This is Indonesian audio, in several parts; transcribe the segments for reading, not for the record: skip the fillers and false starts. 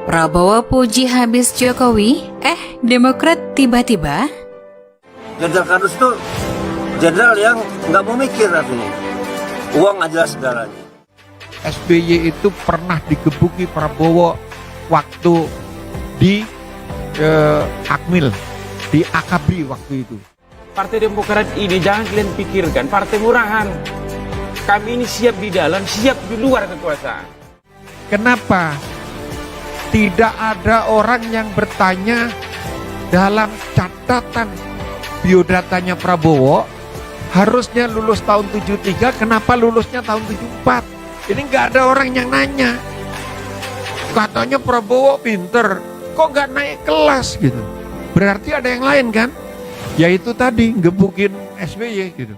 Prabowo puji habis Jokowi, Demokrat tiba-tiba Jenderal Kardus tuh jenderal yang nggak mau mikir artinya. Uang adalah segalanya. SBY itu pernah digebuki Prabowo waktu di Akmil, di Akabri waktu itu. Partai Demokrat ini jangan kalian pikirkan partai murahan. Kami ini siap di dalam, siap di luar kekuasaan. Kenapa tidak ada orang yang bertanya dalam catatan biodatanya Prabowo harusnya lulus tahun 73, kenapa lulusnya tahun 74? Ini nggak ada orang yang nanya. Katanya Prabowo pinter, kok nggak naik kelas gitu. Berarti ada yang lain kan? Yaitu tadi gebukin SBY gitu.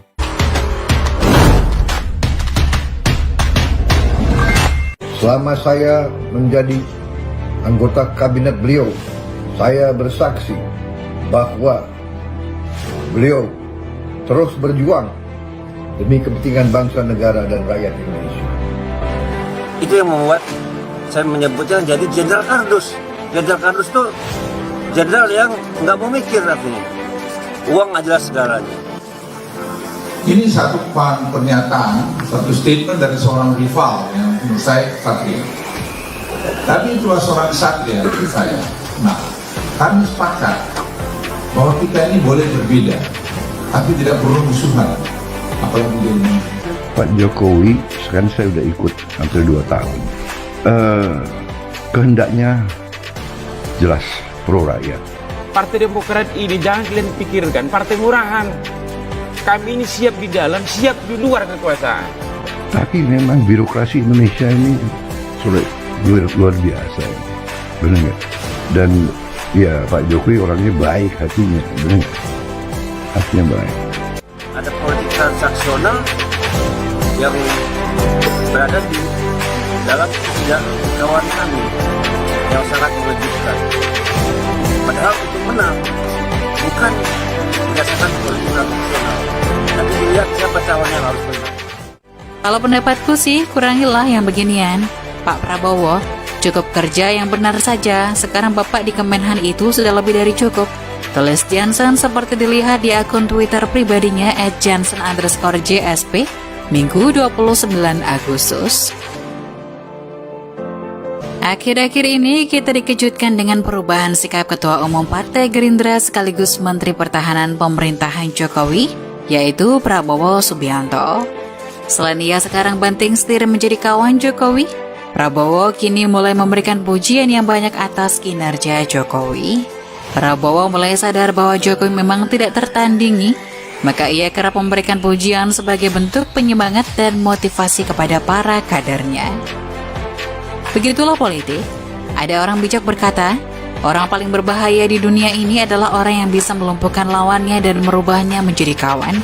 Selama saya menjadi anggota kabinet beliau, saya bersaksi bahwa beliau terus berjuang demi kepentingan bangsa, negara, dan rakyat Indonesia. Itu yang membuat saya menyebutnya jadi Jenderal Kardus. Jenderal Kardus tuh jenderal yang nggak mau mikir artinya. Uang adalah segalanya. Ini satu pernyataan, satu statement dari seorang rival yang menurut saya satria. Tapi itulah seorang satria menurut saya. Nah, kami sepakat bahwa kita ini boleh berbeda, tapi tidak perlu musuhan. Apalagi di Indonesia. Pak Jokowi, sekarang saya udah ikut hampir 2 tahun. Kehendaknya jelas pro rakyat. Partai Demokrat ini jangan kalian pikirkan partai murahan. Kami ini siap di dalam, siap di luar kekuasaan. Tapi memang birokrasi Indonesia ini sulit, luar biasa. Benar nggak? Dan ya Pak Jokowi orangnya baik hatinya, benar nggak? Hatinya baik. Ada politik transaksional yang berada di dalam kawan kami yang sangat mengejutkan. Padahal untuk menang bukan berdasarkan politik transaksional, tapi dilihat siapa calon yang harus menang. Kalau pendapatku sih, kurangilah yang beginian. Pak Prabowo, cukup kerja yang benar saja. Sekarang Bapak di Kemenhan itu sudah lebih dari cukup. Tulis Johnson seperti dilihat di akun Twitter pribadinya @johnson_JSP, Minggu 29 Agustus. Akhir-akhir ini kita dikejutkan dengan perubahan sikap Ketua Umum Partai Gerindra sekaligus Menteri Pertahanan Pemerintahan Jokowi, yaitu Prabowo Subianto. Selain ia sekarang banting setir menjadi kawan Jokowi, Prabowo kini mulai memberikan pujian yang banyak atas kinerja Jokowi. Prabowo mulai sadar bahwa Jokowi memang tidak tertandingi, maka ia kerap memberikan pujian sebagai bentuk penyemangat dan motivasi kepada para kadernya. Begitulah politik. Ada orang bijak berkata, orang paling berbahaya di dunia ini adalah orang yang bisa melumpuhkan lawannya dan merubahnya menjadi kawan.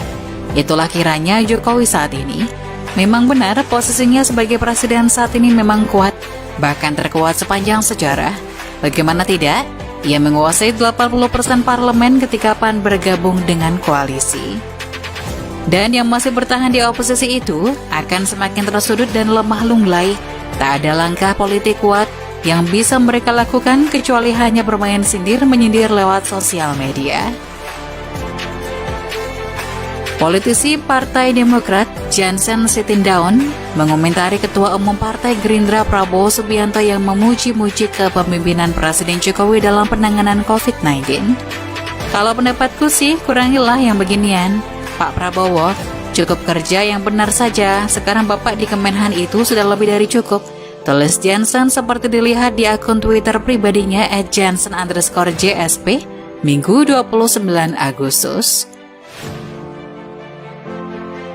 Itulah kiranya Jokowi saat ini. Memang benar posisinya sebagai presiden saat ini memang kuat, bahkan terkuat sepanjang sejarah. Bagaimana tidak? Ia menguasai 80% parlemen ketika PAN bergabung dengan koalisi. Dan yang masih bertahan di oposisi itu akan semakin tersudut dan lemah lunglai. Tak ada langkah politik kuat yang bisa mereka lakukan kecuali hanya bermain sindir-menyindir lewat sosial media. Politisi Partai Demokrat Johnson Sitindaun mengomentari Ketua Umum Partai Gerindra Prabowo Subianto yang memuji-muji kepemimpinan Presiden Jokowi dalam penanganan COVID-19. Kalau pendapatku sih, kurangilah yang beginian. Pak Prabowo, cukup kerja yang benar saja. Sekarang Bapak di Kemenhan itu sudah lebih dari cukup. Tulis Johnson seperti dilihat di akun Twitter pribadinya @johnson_JSP, Minggu 29 Agustus.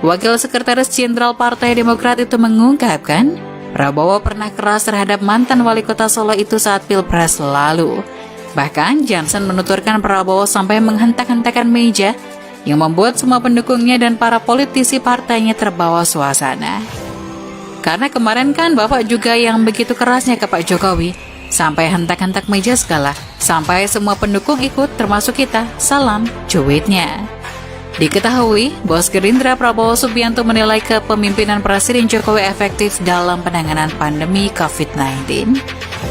Wakil Sekretaris Jenderal Partai Demokrat itu mengungkapkan, Prabowo pernah keras terhadap mantan wali kota Solo itu saat Pilpres lalu. Bahkan Johnson menuturkan Prabowo sampai menghentak-hentakan meja, yang membuat semua pendukungnya dan para politisi partainya terbawa suasana. Karena kemarin kan Bapak juga yang begitu kerasnya ke Pak Jokowi, sampai hentak-hentak meja segala, sampai semua pendukung ikut termasuk kita, salam, cuitnya. Diketahui, bos Gerindra Prabowo Subianto menilai kepemimpinan Presiden Jokowi efektif dalam penanganan pandemi COVID-19.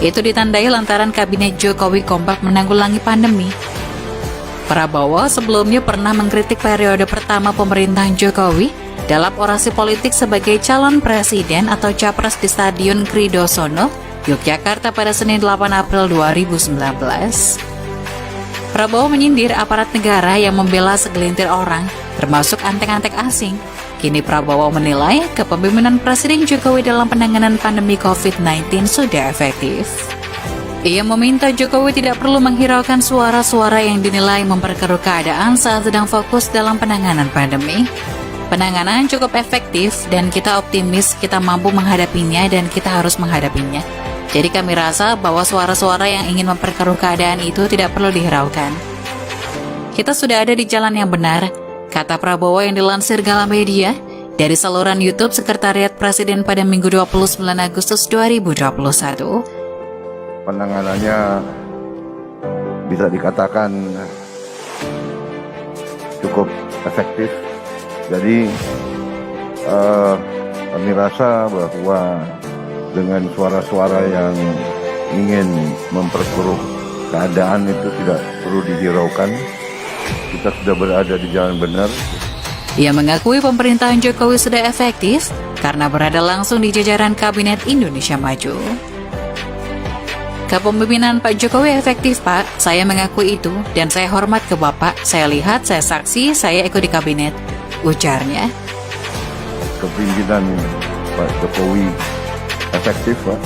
Itu ditandai lantaran kabinet Jokowi kompak menanggulangi pandemi. Prabowo sebelumnya pernah mengkritik periode pertama pemerintahan Jokowi dalam orasi politik sebagai calon presiden atau capres di Stadion Kridosono, Yogyakarta pada Senin 8 April 2019. Prabowo menyindir aparat negara yang membela segelintir orang, termasuk antek-antek asing. Kini Prabowo menilai kepemimpinan Presiden Jokowi dalam penanganan pandemi COVID-19 sudah efektif. Ia meminta Jokowi tidak perlu menghiraukan suara-suara yang dinilai memperkeruh keadaan saat sedang fokus dalam penanganan pandemi. Penanganan cukup efektif dan kita optimis kita mampu menghadapinya dan kita harus menghadapinya. Jadi kami rasa bahwa suara-suara yang ingin memperkeruh keadaan itu tidak perlu dihiraukan. Kita sudah ada di jalan yang benar, kata Prabowo yang dilansir Galamedia dari saluran YouTube Sekretariat Presiden pada Minggu 29 Agustus 2021. Penanganannya bisa dikatakan cukup efektif. Jadi kami rasa bahwa dengan suara-suara yang ingin memperkeruh keadaan itu tidak perlu dihiraukan. Kita sudah berada di jalan benar. Ia mengakui pemerintahan Jokowi sudah efektif karena berada langsung di jajaran Kabinet Indonesia Maju. Kepemimpinan Pak Jokowi efektif, Pak. Saya mengakui itu dan saya hormat ke Bapak. Saya lihat, saya saksi, saya ikut di kabinet, ujarnya. Kepemimpinan Pak Jokowi efektif, Pak.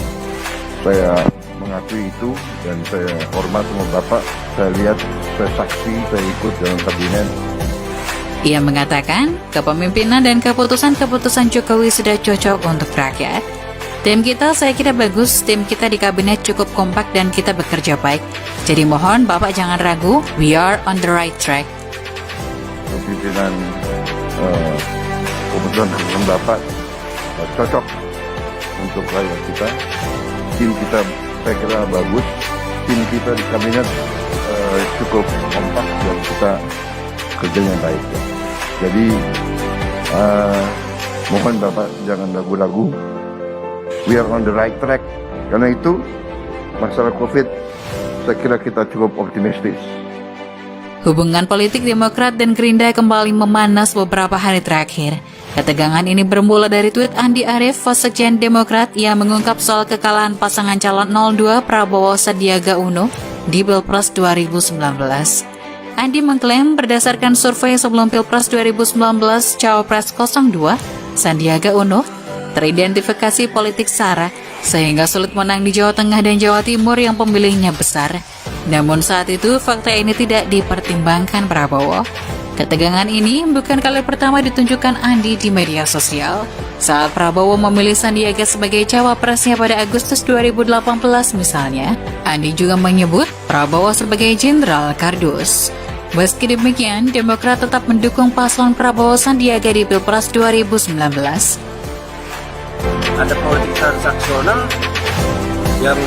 Saya mengakui itu dan saya hormat sama Bapak. Saya lihat, saya saksi, saya ikut dalam kabinet. Ia mengatakan, kepemimpinan dan keputusan-keputusan Jokowi sudah cocok untuk rakyat. Tim kita saya kira bagus, tim kita di kabinet cukup kompak dan kita bekerja baik. Jadi mohon Bapak jangan ragu, we are on the right track. Kepemimpinan keputusan Bapak cocok untuk rakyat kita. Tim kita saya kira bagus. Tim kita di kabinet cukup kompak dan kita kerjanya baik. Jadi mohon Bapak jangan ragu-ragu. We are on the right track. Karena itu masalah COVID saya kira kita cukup optimistis. Hubungan politik Demokrat dan Gerindra kembali memanas beberapa hari terakhir. Ketegangan ini bermula dari tweet Andi Arief, Wasekjen Demokrat, yang mengungkap soal kekalahan pasangan calon 02 Prabowo Sandiaga Uno di Pilpres 2019. Andi mengklaim berdasarkan survei sebelum Pilpres 2019 Cawapres 02, Sandiaga Uno teridentifikasi politik SARA sehingga sulit menang di Jawa Tengah dan Jawa Timur yang pemilihnya besar. Namun saat itu fakta ini tidak dipertimbangkan Prabowo. Ketegangan ini bukan kali pertama ditunjukkan Andi di media sosial. Saat Prabowo memilih Sandiaga sebagai cawapresnya pada Agustus 2018 misalnya, Andi juga menyebut Prabowo sebagai Jenderal Kardus. Meski demikian, Demokrat tetap mendukung paslon Prabowo Sandiaga di Pilpres 2019. Ada politik transaksional yang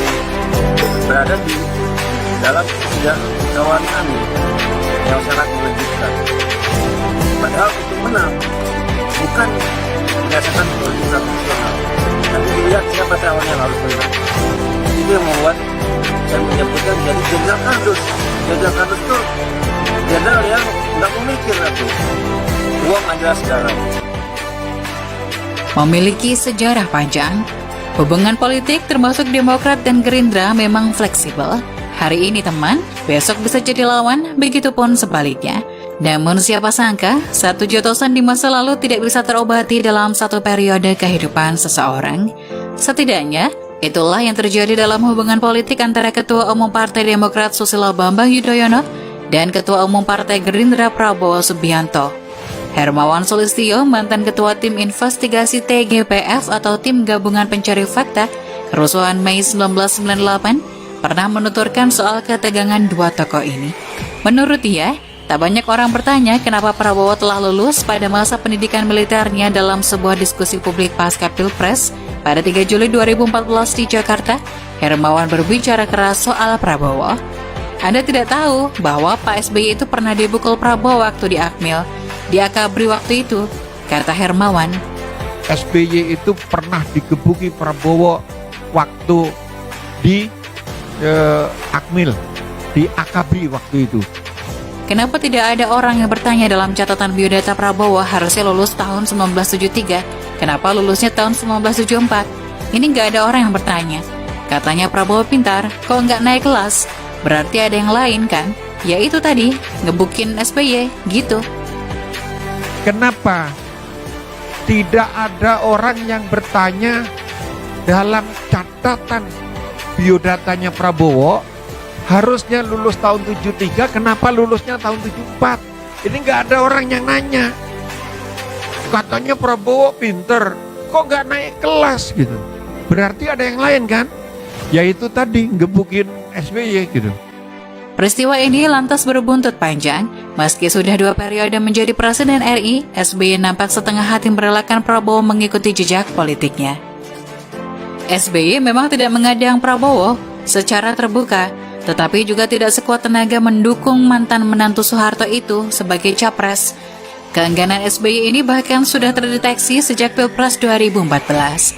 berada di dalam kawan kami yang sangat mengejutkan. Padahal untuk menang bukan berdasarkan politik transaksional, tapi dilihat siapa calon yang harus menang. Itu yang membuat saya menyebutkan jadi Jenderal Kardus. Jenderal Kardus itu jenderal yang nggak memikir lagi. Uang adalah segala. Memiliki sejarah panjang, hubungan politik termasuk Demokrat dan Gerindra memang fleksibel. Hari ini teman, besok bisa jadi lawan, begitupun sebaliknya. Namun siapa sangka, satu jotosan di masa lalu tidak bisa terobati dalam satu periode kehidupan seseorang. Setidaknya, itulah yang terjadi dalam hubungan politik antara Ketua Umum Partai Demokrat Susilo Bambang Yudhoyono dan Ketua Umum Partai Gerindra Prabowo Subianto. Hermawan Sulistyo, mantan Ketua Tim Investigasi TGPF atau Tim Gabungan Pencari Fakta kerusuhan Mei 1998, pernah menuturkan soal ketegangan dua tokoh ini. Menurut dia, tak banyak orang bertanya kenapa Prabowo telah lulus pada masa pendidikan militernya dalam sebuah diskusi publik pasca Pilpres pada 3 Juli 2014 di Jakarta. Hermawan berbicara keras soal Prabowo. Anda tidak tahu bahwa Pak SBY itu pernah dibukul Prabowo waktu di Akmil. diakabri waktu itu, kata Hermawan. SBY itu pernah digebuki Prabowo waktu di Akmil, di Akabri waktu itu. Kenapa tidak ada orang yang bertanya dalam catatan biodata Prabowo harusnya lulus tahun 1973? Kenapa lulusnya tahun 1974? Ini nggak ada orang yang bertanya. Katanya Prabowo pintar, kok nggak naik kelas? Berarti ada yang lain kan? Ya itu tadi, ngebukin SBY, gitu. Kenapa tidak ada orang yang bertanya dalam catatan biodatanya Prabowo harusnya lulus tahun 73, kenapa lulusnya tahun 74? Ini nggak ada orang yang nanya. Katanya Prabowo pinter, kok nggak naik kelas gitu? Berarti ada yang lain kan? Yaitu tadi ngebukin SBY gitu. Peristiwa ini lantas berbuntut panjang. Meski sudah 2 periode menjadi Presiden RI, SBY nampak setengah hati merelakan Prabowo mengikuti jejak politiknya. SBY memang tidak mengadang Prabowo secara terbuka, tetapi juga tidak sekuat tenaga mendukung mantan menantu Soeharto itu sebagai capres. Keengganan SBY ini bahkan sudah terdeteksi sejak Pilpres 2014.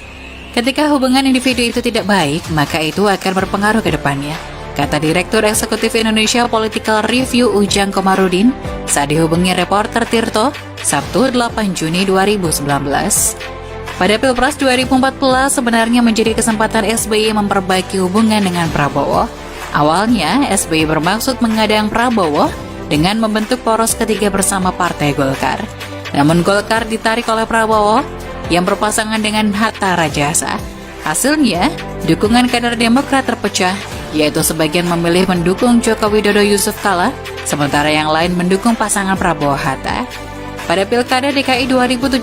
Ketika hubungan individu itu tidak baik, maka itu akan berpengaruh ke depannya, kata Direktur Eksekutif Indonesia Political Review Ujang Komarudin saat dihubungi reporter Tirto Sabtu 8 Juni 2019. Pada Pilpres 2014 sebenarnya menjadi kesempatan SBY memperbaiki hubungan dengan Prabowo. Awalnya SBY bermaksud mengadang Prabowo dengan membentuk poros ketiga bersama Partai Golkar. Namun Golkar ditarik oleh Prabowo yang berpasangan dengan Hatta Rajasa. Hasilnya, dukungan kader Demokrat terpecah, yaitu sebagian memilih mendukung Joko Widodo Yusuf Kala, sementara yang lain mendukung pasangan Prabowo Hatta. Pada Pilkada DKI 2017,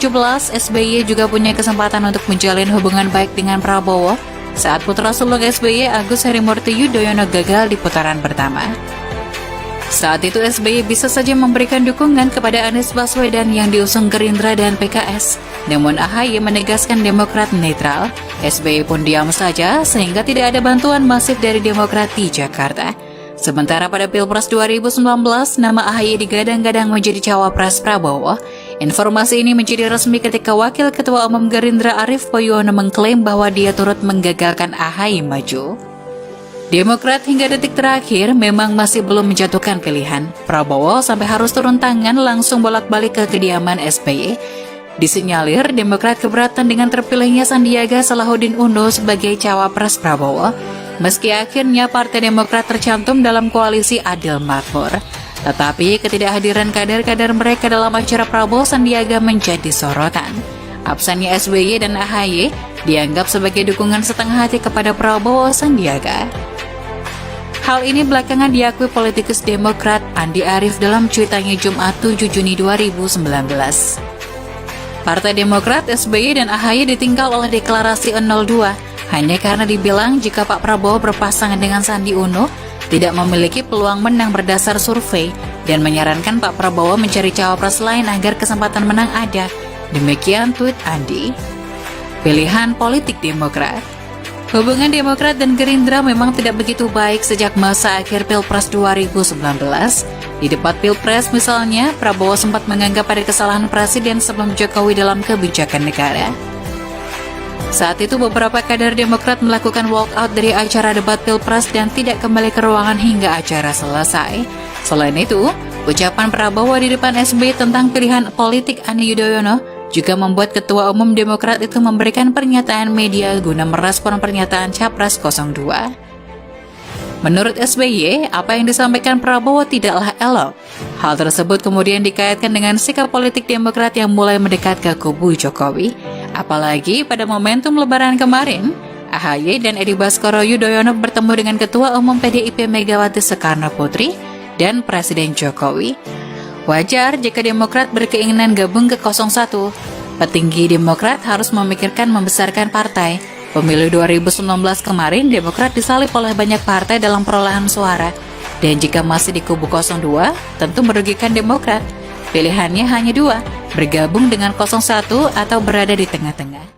SBY juga punya kesempatan untuk menjalin hubungan baik dengan Prabowo saat putra sulung SBY Agus Harimurti Yudhoyono gagal di putaran pertama. Saat itu SBY bisa saja memberikan dukungan kepada Anies Baswedan yang diusung Gerindra dan PKS. Namun AHY menegaskan Demokrat netral. SBY pun diam saja sehingga tidak ada bantuan masif dari Demokrat di Jakarta. Sementara pada Pilpres 2019, nama AHY digadang-gadang menjadi cawapres Prabowo. Informasi ini menjadi resmi ketika Wakil Ketua Umum Gerindra Arief Poyono mengklaim bahwa dia turut menggagalkan AHY maju. Demokrat hingga detik terakhir memang masih belum menjatuhkan pilihan. Prabowo sampai harus turun tangan langsung bolak-balik ke kediaman SBY. Disinyalir Demokrat keberatan dengan terpilihnya Sandiaga Salahuddin Uno sebagai cawapres Prabowo, meski akhirnya Partai Demokrat tercantum dalam koalisi Adil Makmur. Tetapi ketidakhadiran kader-kader mereka dalam acara Prabowo Sandiaga menjadi sorotan. Absennya SBY dan AHY dianggap sebagai dukungan setengah hati kepada Prabowo Sandiaga. Hal ini belakangan diakui politikus Demokrat Andi Arief dalam cuitannya Jumat 7 Juni 2019. Partai Demokrat, SBY dan AHY ditinggal oleh deklarasi 02 hanya karena dibilang jika Pak Prabowo berpasangan dengan Sandi Uno tidak memiliki peluang menang berdasar survei dan menyarankan Pak Prabowo mencari cawapres lain agar kesempatan menang ada. Demikian tweet Andi. Pilihan politik Demokrat. Hubungan Demokrat dan Gerindra memang tidak begitu baik sejak masa akhir Pilpres 2019. Di debat Pilpres misalnya, Prabowo sempat menganggap ada kesalahan Presiden sebelum Jokowi dalam kebijakan negara. Saat itu beberapa kader Demokrat melakukan walkout dari acara debat Pilpres dan tidak kembali ke ruangan hingga acara selesai. Selain itu, ucapan Prabowo di depan SBY tentang pilihan politik Ani Yudhoyono juga membuat Ketua Umum Demokrat itu memberikan pernyataan media guna merespon pernyataan Capres 02. Menurut SBY, apa yang disampaikan Prabowo tidaklah elok. Hal tersebut kemudian dikaitkan dengan sikap politik Demokrat yang mulai mendekat ke kubu Jokowi. Apalagi pada momentum Lebaran kemarin, AHY dan Edi Baskoro Yudhoyono bertemu dengan Ketua Umum PDIP Megawati Soekarno Putri dan Presiden Jokowi. Wajar jika Demokrat berkeinginan gabung ke 01. Petinggi Demokrat harus memikirkan membesarkan partai. Pemilu 2019 kemarin, Demokrat disalip oleh banyak partai dalam perolehan suara. Dan jika masih di kubu 02, tentu merugikan Demokrat. Pilihannya hanya dua, bergabung dengan 01 atau berada di tengah-tengah.